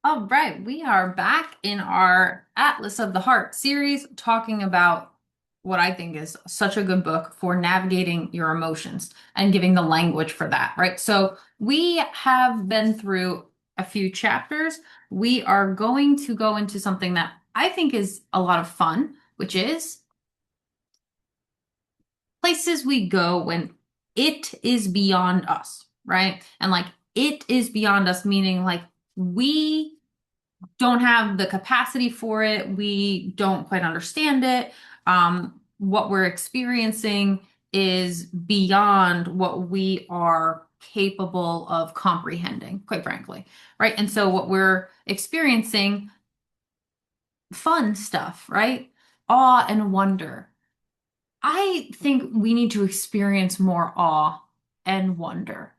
All right, we are back in our Atlas of the Heart series talking about what I think is such a good book for navigating your emotions and giving the language for that, right? So we have been through a few chapters. We are going to go into something that I think is a lot of fun, which is places we go when it is beyond us, right? And like it is beyond us, meaning like we don't have the capacity for it. We don't quite understand it. What we're experiencing is beyond what we are capable of comprehending, quite frankly, right? And so what we're experiencing, fun stuff, right? Awe and wonder. I think we need to experience more awe and wonder,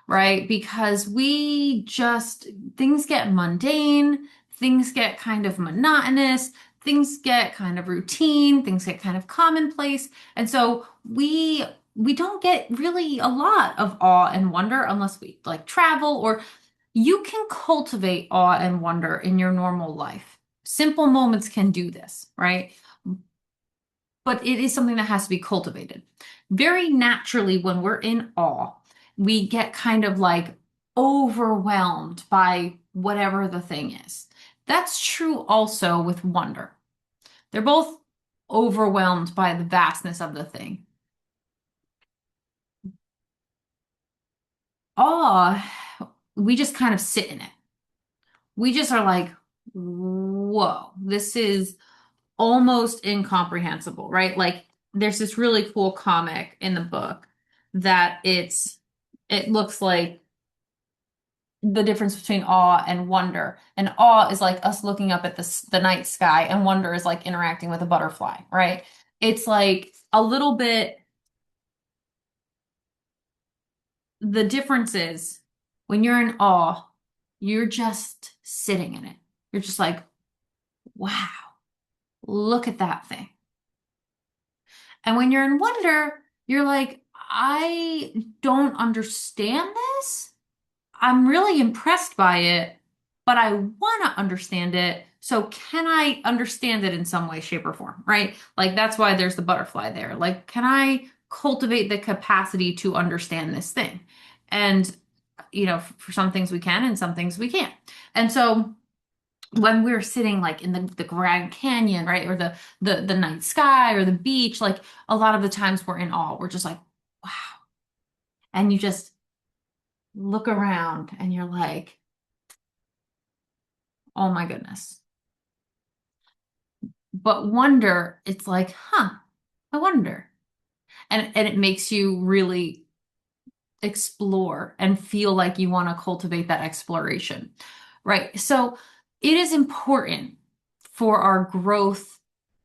right? Because things get mundane, things get kind of monotonous, things get kind of routine, things get kind of commonplace. And so we don't get really a lot of awe and wonder unless we like travel, or you can cultivate awe and wonder in your normal life. Simple moments can do this, right? But it is something that has to be cultivated. Very naturally, when we're in awe, we get kind of like overwhelmed by whatever the thing is. That's true also with wonder. They're both overwhelmed by the vastness of the thing. Awe, we just kind of sit in it. We just are like, whoa, this is almost incomprehensible, right? Like there's this really cool comic in the book that it looks like the difference between awe and wonder. And awe is like us looking up at the night sky, and wonder is like interacting with a butterfly, right? It's like a little bit, the difference is when you're in awe, you're just sitting in it. You're just like, wow, look at that thing. And when you're in wonder, you're like, I don't understand this. I'm really impressed by it, but I want to understand it. So can I understand it in some way, shape, or form, right? Like that's why there's the butterfly there. Like, can I cultivate the capacity to understand this thing? And, for some things we can and some things we can't. And so when we're sitting like in the Grand Canyon, right, or the night sky or the beach, like a lot of the times we're in awe. We're just like, wow. And you just look around and you're like, oh my goodness. But wonder, it's like, huh, I wonder. And it makes you really explore and feel like you want to cultivate that exploration, right? So it is important for our growth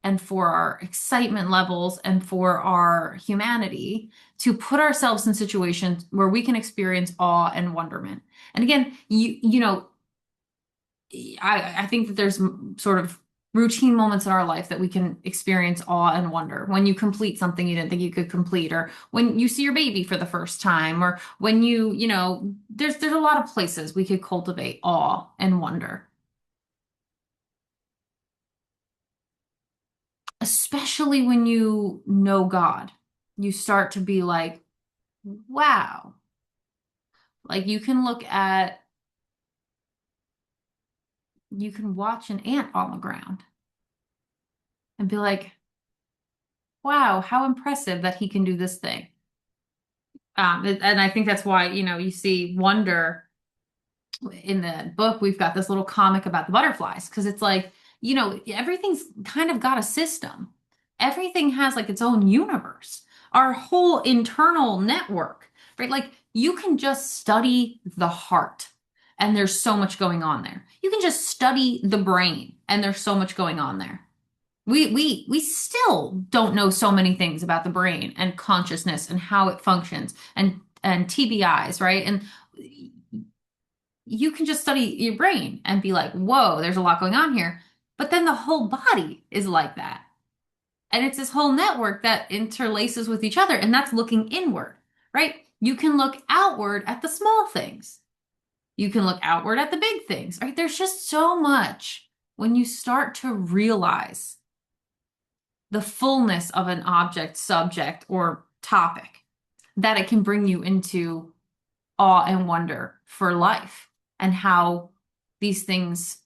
and for our excitement levels and for our humanity to put ourselves in situations where we can experience awe and wonderment. And again, I think that there's sort of routine moments in our life that we can experience awe and wonder. When you complete something you didn't think you could complete, or when you see your baby for the first time, or when there's a lot of places we could cultivate awe and wonder. Especially when you know God. You start to be like, wow. Like you can watch an ant on the ground and be like, wow, how impressive that he can do this thing. And I think that's why, you see wonder in the book. We've got this little comic about the butterflies because it's like, everything's kind of got a system. Everything has like its own universe, our whole internal network, right? Like you can just study the heart and there's so much going on there. You can just study the brain and there's so much going on there. We still don't know so many things about the brain and consciousness and how it functions and TBIs, right? And you can just study your brain and be like, whoa, there's a lot going on here. But then the whole body is like that. And it's this whole network that interlaces with each other, and that's looking inward, right? You can look outward at the small things. You can look outward at the big things, right? There's just so much when you start to realize the fullness of an object, subject, or topic that it can bring you into awe and wonder for life and how these things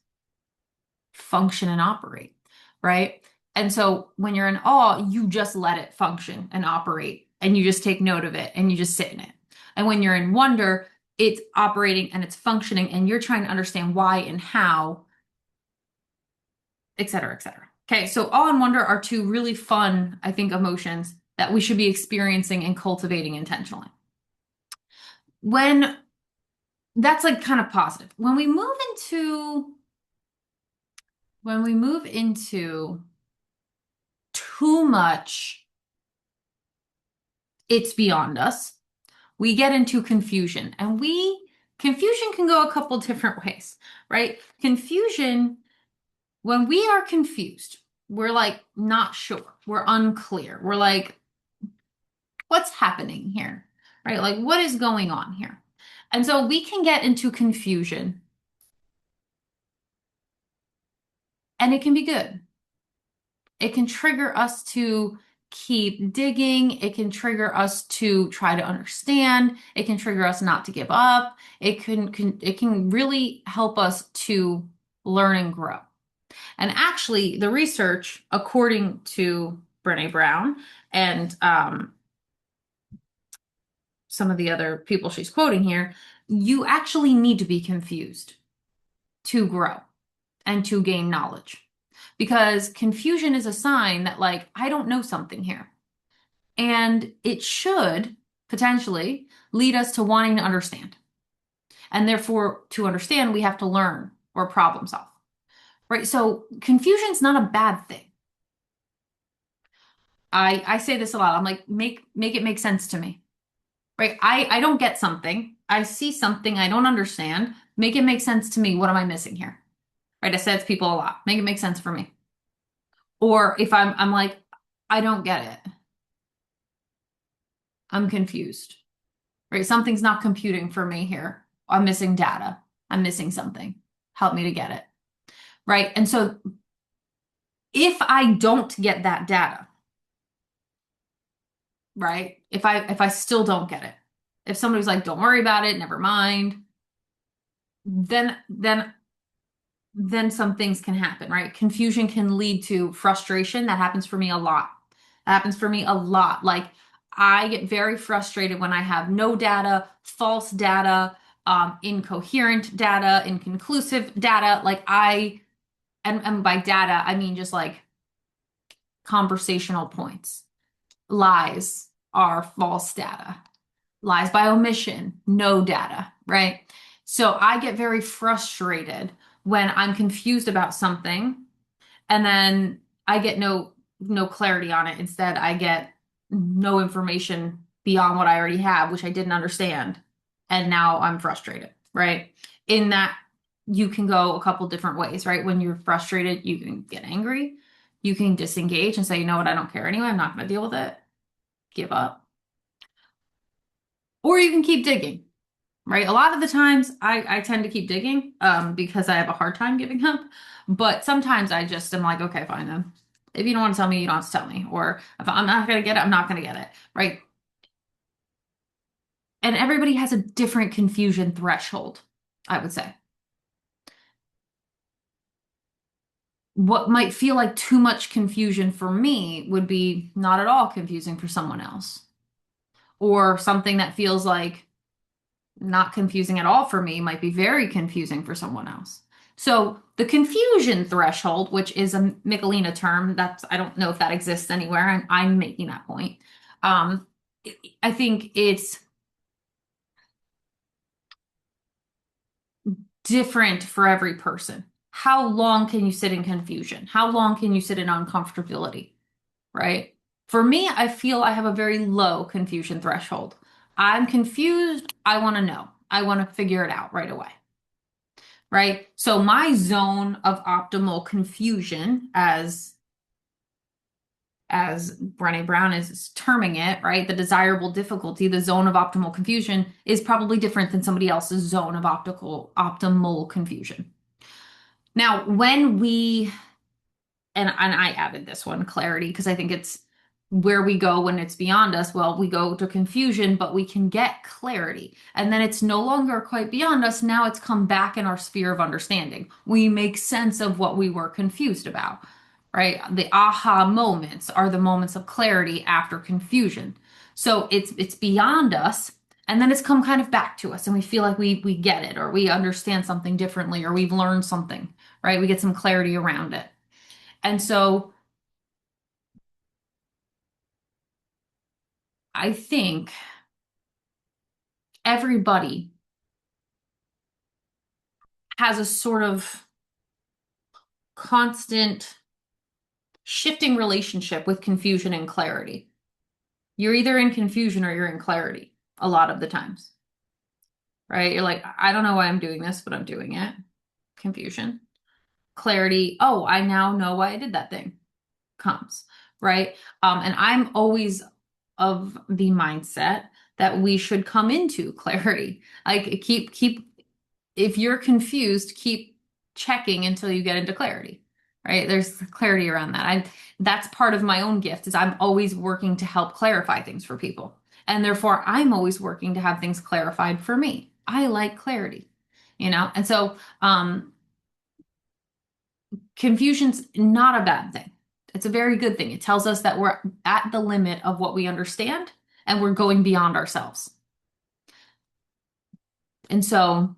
function and operate, right? And so when you're in awe, you just let it function and operate, and you just take note of it and you just sit in it. And when you're in wonder, it's operating and it's functioning, and you're trying to understand why and how, et cetera, et cetera. Okay, so awe and wonder are two really fun, I think, emotions that we should be experiencing and cultivating intentionally. When that's like kind of positive. When we move into too much, it's beyond us, we get into confusion. And confusion can go a couple different ways, right? Confusion, when we are confused, we're like not sure, we're unclear, we're like, what's happening here, right? Like, what is going on here? And so we can get into confusion, and it can be good. It can trigger us to keep digging. It can trigger us to try to understand. It can trigger us not to give up. It can really help us to learn and grow. And actually, the research, according to Brene Brown and some of the other people she's quoting here, you actually need to be confused to grow and to gain knowledge. Because confusion is a sign that, like, I don't know something here. And it should potentially lead us to wanting to understand. And therefore, to understand, we have to learn or problem solve. Right? So confusion's not a bad thing. I say this a lot. I'm like, make it make sense to me. Right? I don't get something. I see something I don't understand. Make it make sense to me. What am I missing here? Right? I say it to people a lot. Make it make sense for me. Or if I'm like, I don't get it. I'm confused. Right? Something's not computing for me here. I'm missing data. I'm missing something. Help me to get it. Right? And so if I don't get that data, right? If I still don't get it, if somebody's like, don't worry about it, never mind, then some things can happen, right? Confusion can lead to frustration. That happens for me a lot. That happens for me a lot. Like, I get very frustrated when I have no data, false data, incoherent data, inconclusive data. And by data, I mean just like conversational points. Lies are false data. Lies by omission, no data, right? So I get very frustrated when I'm confused about something, and then I get no clarity on it. Instead, I get no information beyond what I already have, which I didn't understand. And now I'm frustrated, right? In that, you can go a couple different ways, right? When you're frustrated, you can get angry. You can disengage and say, you know what, I don't care anyway. I'm not going to deal with it. Give up. Or you can keep digging, right? A lot of the times I tend to keep digging because I have a hard time giving up. But sometimes I just am like, okay, fine then. If you don't want to tell me, you don't have to tell me. Or if I'm not going to get it, I'm not going to get it, right? And everybody has a different confusion threshold, I would say. What might feel like too much confusion for me would be not at all confusing for someone else. Or something that feels like not confusing at all for me might be very confusing for someone else. So the confusion threshold, which is a Michelina term, I don't know if that exists anywhere, and I'm making that point. I think it's different for every person. How long can you sit in confusion? How long can you sit in uncomfortability? Right? For me, I feel I have a very low confusion threshold. I'm confused. I want to know. I want to figure it out right away. Right? So my zone of optimal confusion, as as Brene Brown is terming it, right? The desirable difficulty, the zone of optimal confusion is probably different than somebody else's zone of optimal confusion. Now, when we and I added this one, clarity, because I think it's where we go when it's beyond us. Well, we go to confusion, but we can get clarity. And then it's no longer quite beyond us. Now it's come back in our sphere of understanding. We make sense of what we were confused about, right? The aha moments are the moments of clarity after confusion. So it's beyond us. And then it's come kind of back to us, and we feel like we get it, or we understand something differently, or we've learned something, right? We get some clarity around it. And so I think everybody has a sort of constant shifting relationship with confusion and clarity. You're either in confusion or you're in clarity a lot of the times, right? You're like, I don't know why I'm doing this, but I'm doing it. Confusion. Clarity. Oh, I now know why I did that thing. Comes, right? And I'm always of the mindset that we should come into clarity. Like keep if you're confused, keep checking until you get into clarity, right? There's clarity around that. That's part of my own gift is I'm always working to help clarify things for people. And therefore I'm always working to have things clarified for me. I like clarity, you know? And so confusion's not a bad thing. It's a very good thing. It tells us that we're at the limit of what we understand and we're going beyond ourselves. And so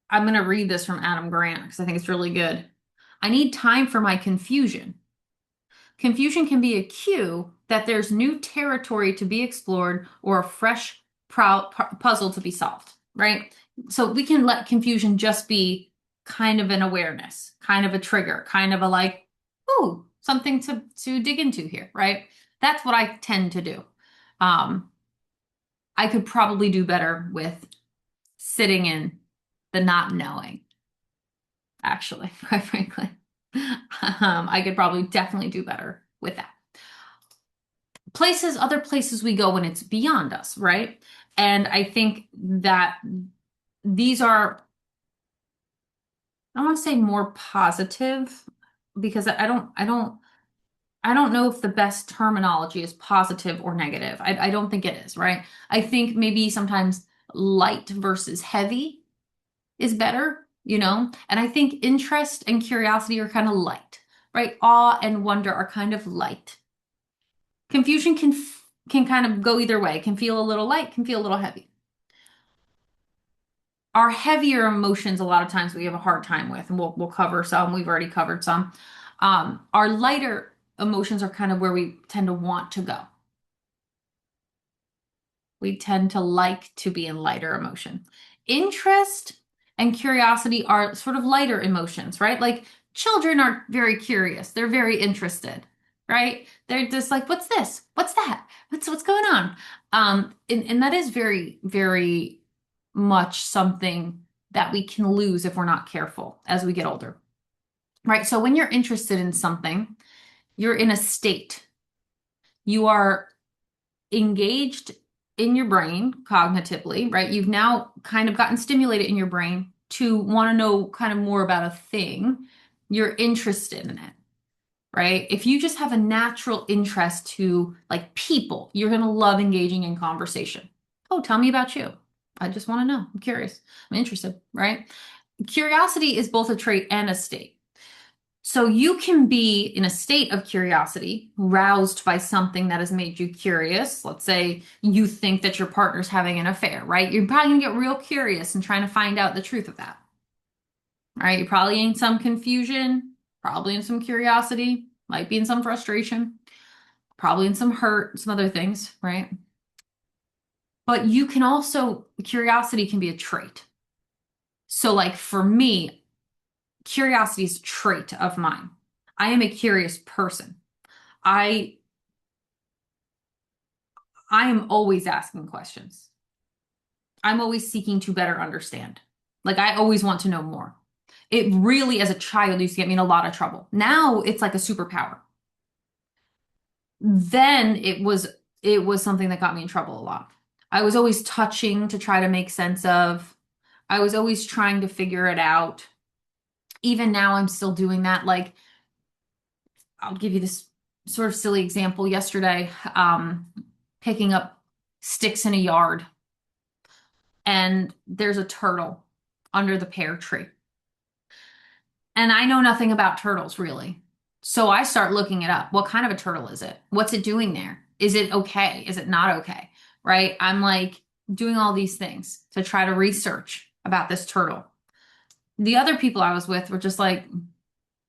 I'm going to read this from Adam Grant because I think it's really good. I need time for my confusion. Confusion can be a cue that there's new territory to be explored or a fresh puzzle to be solved, right? So we can let confusion just be kind of an awareness, kind of a trigger, kind of a like, ooh, something to dig into here, right? That's what I tend to do. I could probably do better with sitting in the not knowing, actually, quite frankly. I could probably definitely do better with that. Other places we go when it's beyond us, right? And I think that these are, I want to say more positive because I don't know if the best terminology is positive or negative. I don't think it is, right? I think maybe sometimes light versus heavy is better, you know? And I think interest and curiosity are kind of light, right? Awe and wonder are kind of light. Confusion can kind of go either way. It can feel a little light, can feel a little heavy. Our heavier emotions, a lot of times we have a hard time with, and we'll cover some. We've already covered some. Our lighter emotions are kind of where we tend to want to go. We tend to like to be in lighter emotion. Interest and curiosity are sort of lighter emotions, right? Like children are very curious. They're very interested, right? They're just like, what's this? What's that? What's going on? And that is very, very much something that we can lose if we're not careful as we get older, right? So when you're interested in something, you're in a state. You are engaged in your brain cognitively, right? You've now kind of gotten stimulated in your brain to want to know kind of more about a thing. You're interested in it, right? If you just have a natural interest to like people, you're going to love engaging in conversation. Oh, tell me about you. I just want to know. I'm curious. I'm interested, right? Curiosity is both a trait and a state. So you can be in a state of curiosity, roused by something that has made you curious. Let's say you think that your partner's having an affair, right? You're probably gonna get real curious and trying to find out the truth of that. Right? You're probably in some confusion, probably in some curiosity, might be in some frustration, probably in some hurt, some other things, right? But you can also, curiosity can be a trait. So like for me, curiosity is a trait of mine. I am a curious person. I I am always asking questions. I'm always seeking to better understand. Like I always want to know more. It really, as a child, used to get me in a lot of trouble. Now it's like a superpower. Then it was something that got me in trouble a lot. I was always touching to try to make sense of. I was always trying to figure it out. Even now, I'm still doing that. Like, I'll give you this sort of silly example. Yesterday, picking up sticks in a yard, and there's a turtle under the pear tree. And I know nothing about turtles really. So I start looking it up. What kind of a turtle is it? What's it doing there? Is it okay? Is it not okay? Right? I'm like doing all these things to try to research about this turtle. The other people I was with were just like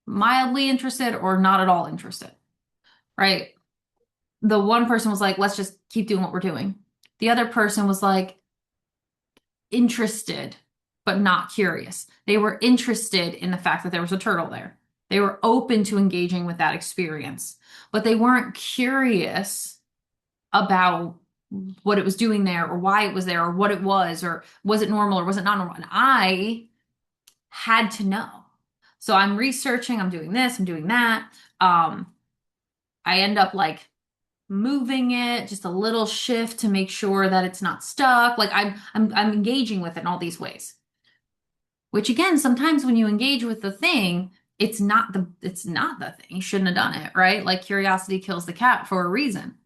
mildly interested or not at all interested, right? The one person was like, let's just keep doing what we're doing. The other person was like, interested, but not curious. They were interested in the fact that there was a turtle there. They were open to engaging with that experience, but they weren't curious about what it was doing there or why it was there or what it was or was it normal or was it not normal. And I had to know. So I'm researching, I'm doing this, I'm doing that. I end up like moving it just a little shift to make sure that it's not stuck. Like I'm engaging with it in all these ways. Which again, sometimes when you engage with the thing, it's not the thing. You shouldn't have done it, right? Like curiosity kills the cat for a reason.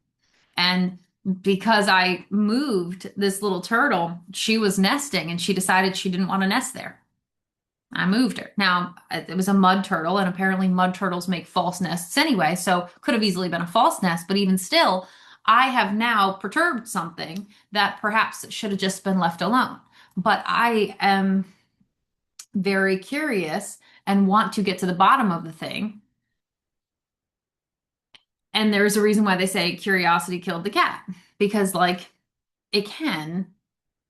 And because I moved this little turtle, she was nesting and she decided she didn't want to nest there. I moved her. Now, it was a mud turtle, and apparently mud turtles make false nests anyway, so could have easily been a false nest, but even still, I have now perturbed something that perhaps should have just been left alone. But I am very curious and want to get to the bottom of the thing. And there's a reason why they say curiosity killed the cat, because like it can,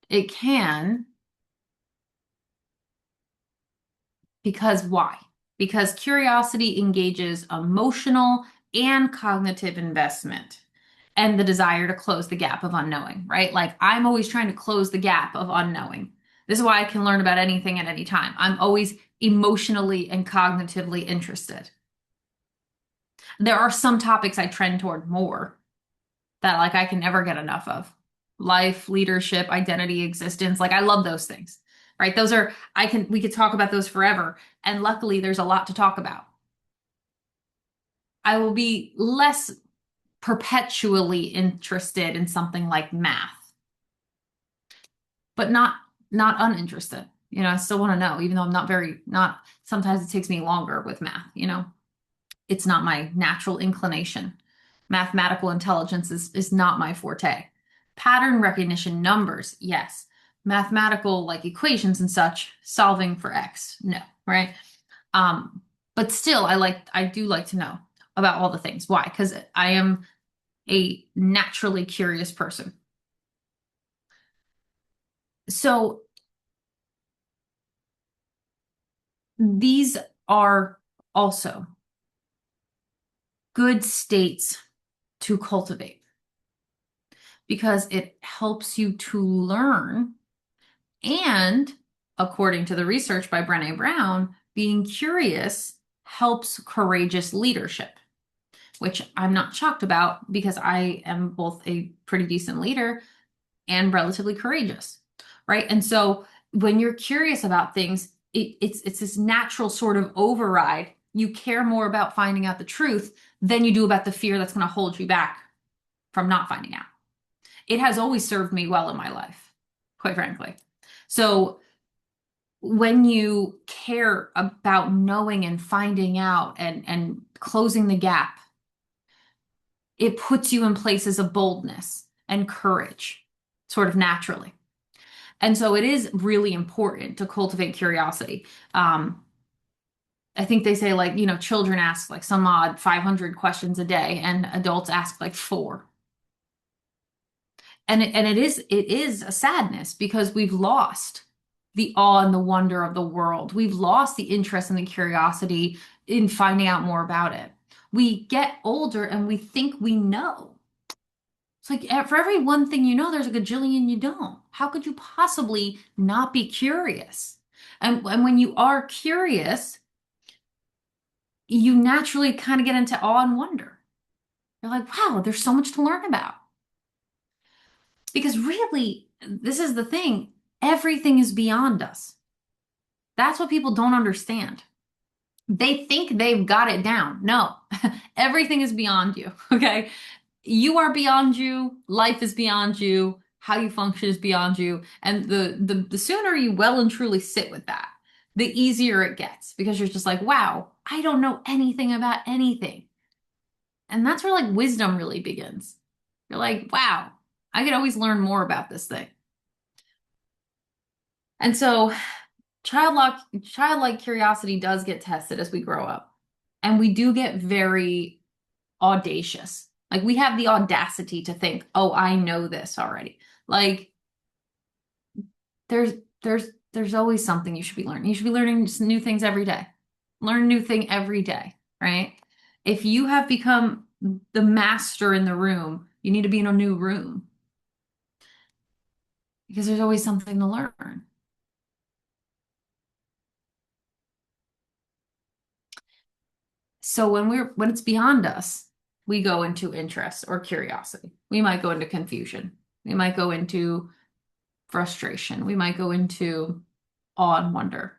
it can, because why? Because curiosity engages emotional and cognitive investment and the desire to close the gap of unknowing, right? Like I'm always trying to close the gap of unknowing. This is why I can learn about anything at any time. I'm always emotionally and cognitively interested. There are some topics I trend toward more that like I can never get enough of. Life, leadership, identity, existence. Like I love those things, right? Those are, we could talk about those forever. And luckily there's a lot to talk about. I will be less perpetually interested in something like math, but not uninterested. I still want to know, even though I'm not, sometimes it takes me longer with math. It's not my natural inclination. Mathematical intelligence is not my forte. Pattern recognition, numbers, yes. Mathematical like equations and such, solving for X, no, right? But still, I do like to know about all the things. Why? Because I am a naturally curious person. So these are also good states to cultivate because it helps you to learn. And according to the research by Brene Brown, being curious helps courageous leadership, which I'm not shocked about because I am both a pretty decent leader and relatively courageous, right? And so when you're curious about things, it's this natural sort of override. You care more about finding out the truth than you do about the fear that's going to hold you back from not finding out. It has always served me well in my life, quite frankly. So when you care about knowing and finding out and closing the gap, it puts you in places of boldness and courage, sort of naturally. And so it is really important to cultivate curiosity. I think they say like, children ask like some odd 500 questions a day and adults ask like 4. And it is a sadness because we've lost the awe and the wonder of the world. We've lost the interest and the curiosity in finding out more about it. We get older and we think we know. It's like for every one thing you know, there's a gajillion you don't. How could you possibly not be curious? And when you are curious, you naturally kind of get into awe and wonder. You're like, wow, there's so much to learn about. Because really, this is the thing, everything is beyond us. That's what people don't understand. They think they've got it down. No, everything is beyond you. Okay. You are beyond you. Life is beyond you. How you function is beyond you. And the sooner you well and truly sit with that, the easier it gets because you're just like, wow, I don't know anything about anything. And that's where like wisdom really begins. You're like, wow, I could always learn more about this thing. And so childlike curiosity does get tested as we grow up. And we do get very audacious. Like we have the audacity to think, oh, I know this already. Like there's there's always something you should be learning. You should be learning new things every day. Learn a new thing every day, right? If you have become the master in the room, you need to be in a new room because there's always something to learn. So when it's beyond us, we go into interest or curiosity. We might go into confusion. We might go into frustration. We might go into awe and wonder.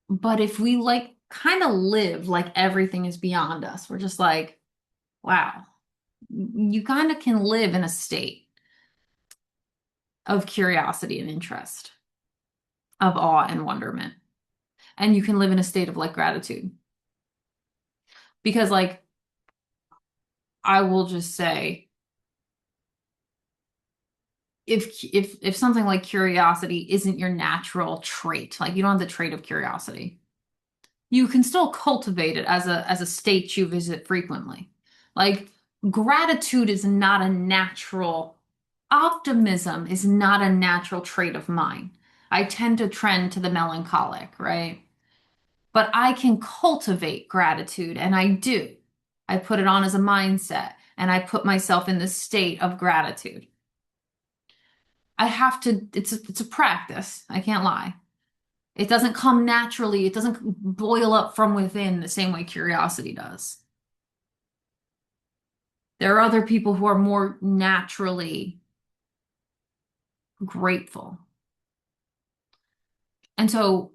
But if we like kind of live like everything is beyond us, we're just like, wow, you kind of can live in a state of curiosity and interest, of awe and wonderment. And you can live in a state of like gratitude. Because like I will just say, if something like curiosity isn't your natural trait, like you don't have the trait of curiosity, you can still cultivate it as a state you visit frequently. Like gratitude is not a natural, optimism is not a natural trait of mine. I tend to trend to the melancholic, right? But I can cultivate gratitude, and I do. I put it on as a mindset, and I put myself in this state of gratitude. I have to, it's a practice. I can't lie. It doesn't come naturally. It doesn't boil up from within the same way curiosity does. There are other people who are more naturally grateful. And so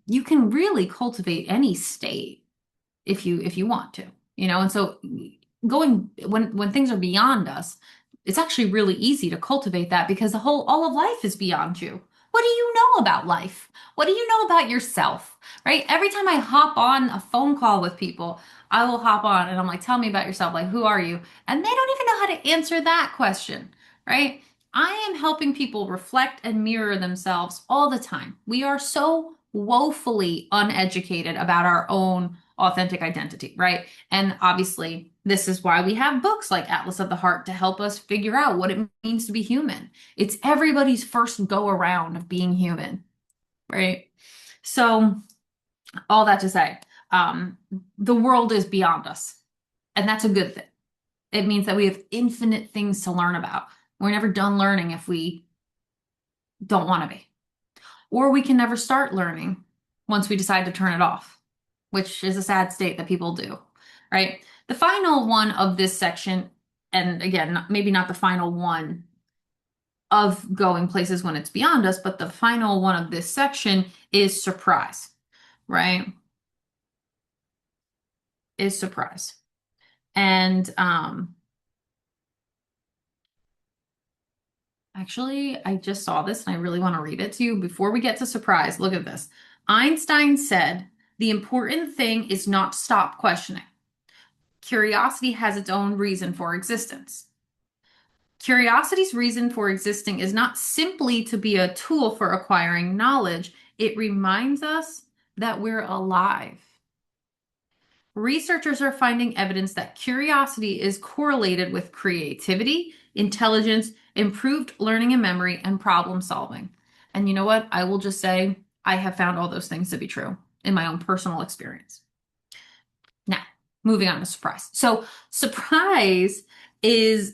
you can really cultivate any state if you want to, you know? And so going when things are beyond us, it's actually really easy to cultivate that because the whole all of life is beyond you. What do you know about life? What do you know about yourself? Right? Every time I hop on a phone call with people, I will hop on and I'm like, tell me about yourself. Like, who are you? And they don't even know how to answer that question, right? I am helping people reflect and mirror themselves all the time. We are so woefully uneducated about our own authentic identity, right? And obviously, this is why we have books like Atlas of the Heart to help us figure out what it means to be human. It's everybody's first go around of being human, right? So, all that to say, the world is beyond us, and that's a good thing. It means that we have infinite things to learn about. We're never done learning if we don't want to be. Or we can never start learning once we decide to turn it off, which is a sad state that people do, right? The final one of this section, and again, maybe not the final one of going places when it's beyond us, but the final one of this section is surprise, right? Is surprise. And actually, I just saw this and I really want to read it to you. Before we get to surprise, look at this. Einstein said, the important thing is not to stop questioning. Curiosity has its own reason for existence. Curiosity's reason for existing is not simply to be a tool for acquiring knowledge, it reminds us that we're alive. Researchers are finding evidence that curiosity is correlated with creativity, intelligence, improved learning and memory, and problem solving. And you know what? I will just say I have found all those things to be true in my own personal experience. Now, moving on to surprise. So, surprise is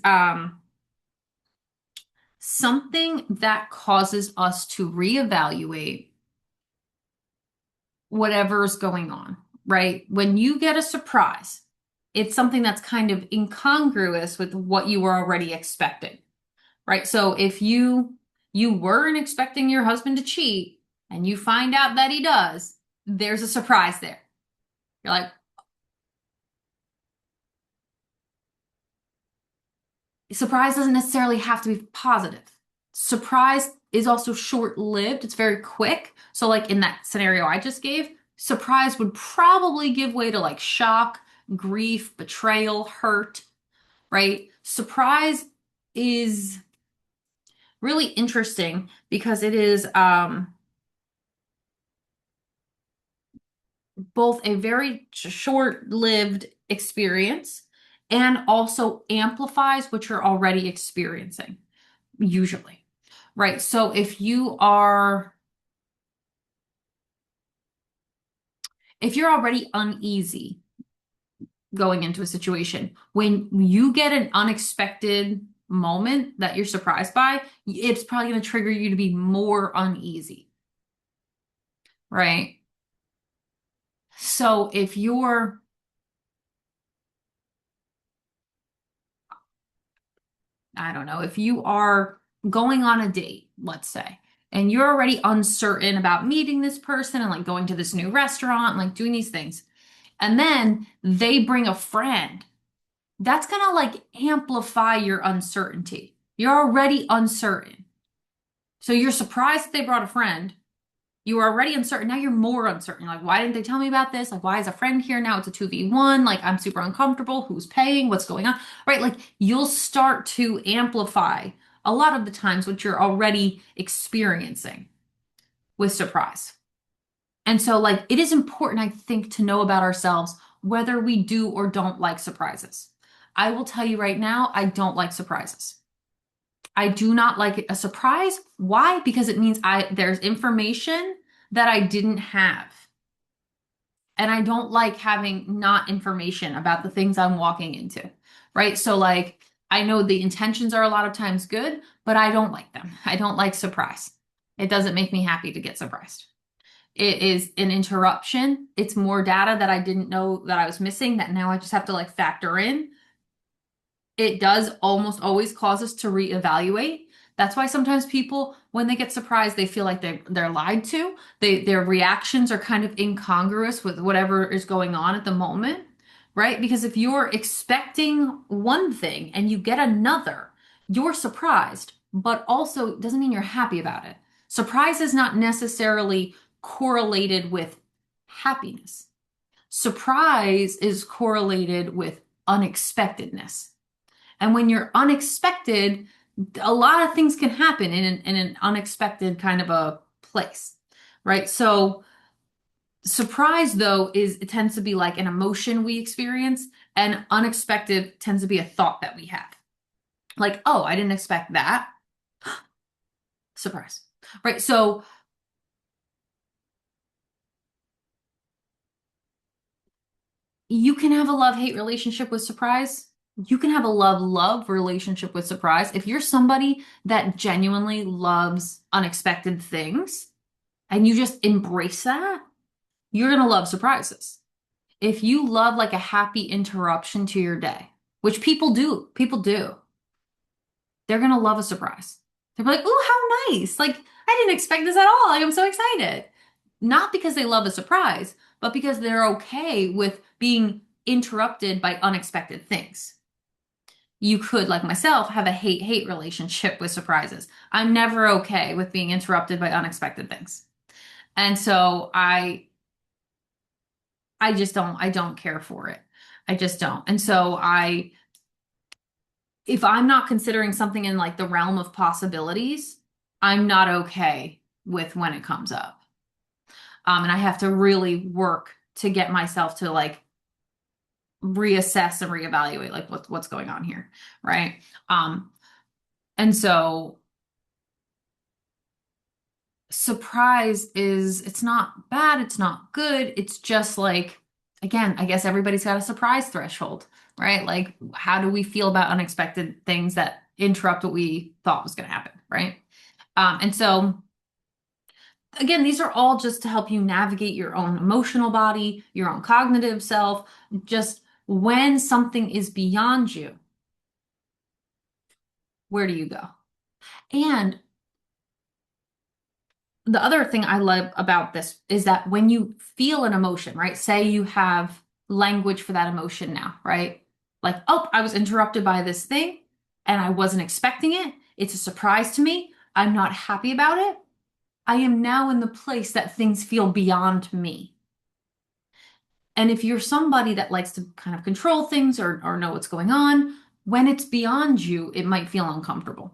something that causes us to reevaluate whatever's going on, right? When you get a surprise, it's something that's kind of incongruous with what you were already expecting, right? So if you weren't expecting your husband to cheat and you find out that he does, there's a surprise there. You're like, surprise doesn't necessarily have to be positive. Surprise is also short-lived. It's very quick. So like in that scenario I just gave, surprise would probably give way to like shock, grief, betrayal, hurt, right? Surprise is really interesting because it is both a very short-lived experience and also amplifies what you're already experiencing, usually. Right. So if you're already uneasy going into a situation, when you get an unexpected moment that you're surprised by, it's probably going to trigger you to be more uneasy. Right. So if you're, I don't know, if you are going on a date, let's say, and you're already uncertain about meeting this person and like going to this new restaurant and like doing these things, and then they bring a friend, that's gonna like amplify your uncertainty. You're already uncertain. So you're surprised that they brought a friend. You were already uncertain. Now you're more uncertain. Like, why didn't they tell me about this? Like, why is a friend here? Now it's a 2v1. Like, I'm super uncomfortable. Who's paying? What's going on? Right? Like, you'll start to amplify a lot of the times what you're already experiencing with surprise. And so, like, it is important, I think, to know about ourselves whether we do or don't like surprises. I will tell you right now, I don't like surprises. I do not like a surprise. Why? Because it means there's information that I didn't have. And I don't like having not information about the things I'm walking into. Right? So like I know the intentions are a lot of times good, but I don't like them. I don't like surprise. It doesn't make me happy to get surprised. It is an interruption. It's more data that I didn't know that I was missing that now I just have to like factor in. It does almost always cause us to reevaluate. That's why sometimes people, when they get surprised, they feel like they're lied to. Their reactions are kind of incongruous with whatever is going on at the moment, right? Because if you're expecting one thing and you get another, you're surprised, but also it doesn't mean you're happy about it. Surprise is not necessarily correlated with happiness. Surprise is correlated with unexpectedness. And when you're unexpected, a lot of things can happen in an unexpected kind of a place, right? So surprise though it tends to be like an emotion we experience, and unexpected tends to be a thought that we have. Like, oh, I didn't expect that. Surprise. Right? So you can have a love-hate relationship with surprise. You can have a love-love relationship with surprise. If you're somebody that genuinely loves unexpected things and you just embrace that, you're going to love surprises. If you love like a happy interruption to your day, which people do, they're going to love a surprise. They're like, "Oh, how nice. Like, I didn't expect this at all. Like, I'm so excited." Not because they love a surprise, but because they're okay with being interrupted by unexpected things. You could, like myself, have a hate-hate relationship with surprises. I'm never okay with being interrupted by unexpected things. And so I don't care for it. I just don't. And so if I'm not considering something in like the realm of possibilities, I'm not okay with when it comes up. And I have to really work to get myself to like reassess and reevaluate like what's going on here, right? And so surprise is it's not bad, it's not good. It's just like, again, I guess everybody's got a surprise threshold, right? Like, how do we feel about unexpected things that interrupt what we thought was going to happen? right? And so, again, these are all just to help you navigate your own emotional body, your own cognitive self, just when something is beyond you, where do you go? And the other thing I love about this is that when you feel an emotion, right? Say you have language for that emotion now, right? Like, oh, I was interrupted by this thing and I wasn't expecting it. It's a surprise to me. I'm not happy about it. I am now in the place that things feel beyond me. And if you're somebody that likes to kind of control things or know what's going on, when it's beyond you, it might feel uncomfortable,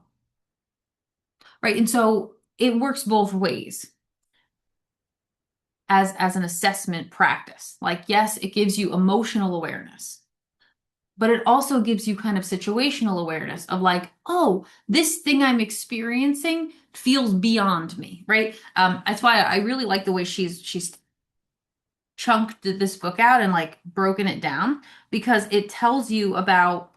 right? And so it works both ways as an assessment practice. Like, yes, it gives you emotional awareness, but it also gives you kind of situational awareness of like, oh, this thing I'm experiencing feels beyond me, right? That's why I really like the way she's chunked this book out and like broken it down because it tells you about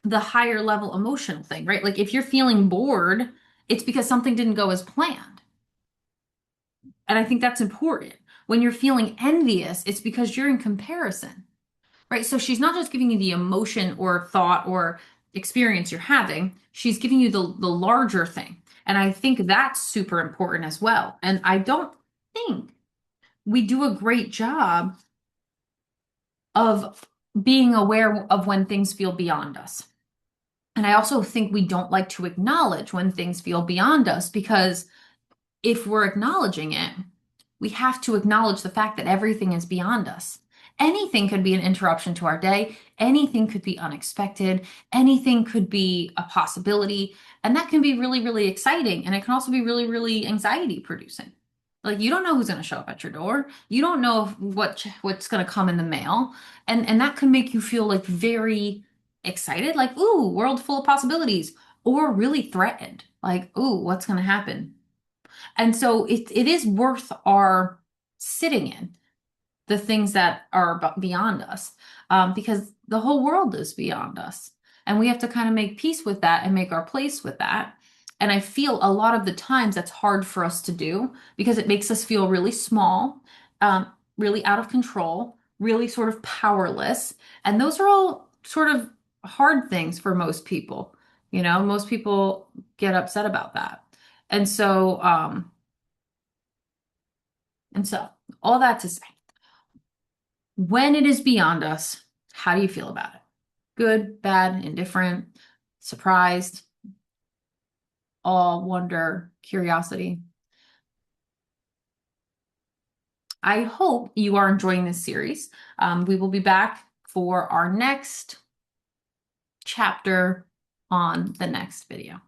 the higher level emotional thing, right? Like if you're feeling bored, it's because something didn't go as planned. And I think that's important. When you're feeling envious, it's because you're in comparison, right? So she's not just giving you the emotion or thought or experience you're having, she's giving you the larger thing. And I think that's super important as well. And I don't think we do a great job of being aware of when things feel beyond us. And I also think we don't like to acknowledge when things feel beyond us because if we're acknowledging it, we have to acknowledge the fact that everything is beyond us. Anything could be an interruption to our day. Anything could be unexpected. Anything could be a possibility. And that can be really, really exciting. And it can also be really, really anxiety producing. Like you don't know who's going to show up at your door. You don't know what's going to come in the mail. And that can make you feel like very excited, like, ooh, world full of possibilities, or really threatened, like, ooh, what's going to happen? And so it is worth our sitting in the things that are beyond us, because the whole world is beyond us. And we have to kind of make peace with that and make our place with that. And I feel a lot of the times that's hard for us to do because it makes us feel really small, really out of control, really sort of powerless. And those are all sort of hard things for most people. You know, most people get upset about that. And so, all that to say, when it is beyond us, how do you feel about it? Good, bad, indifferent, surprised, awe, wonder, curiosity? I hope you are enjoying this series. We will be back for our next chapter on the next video.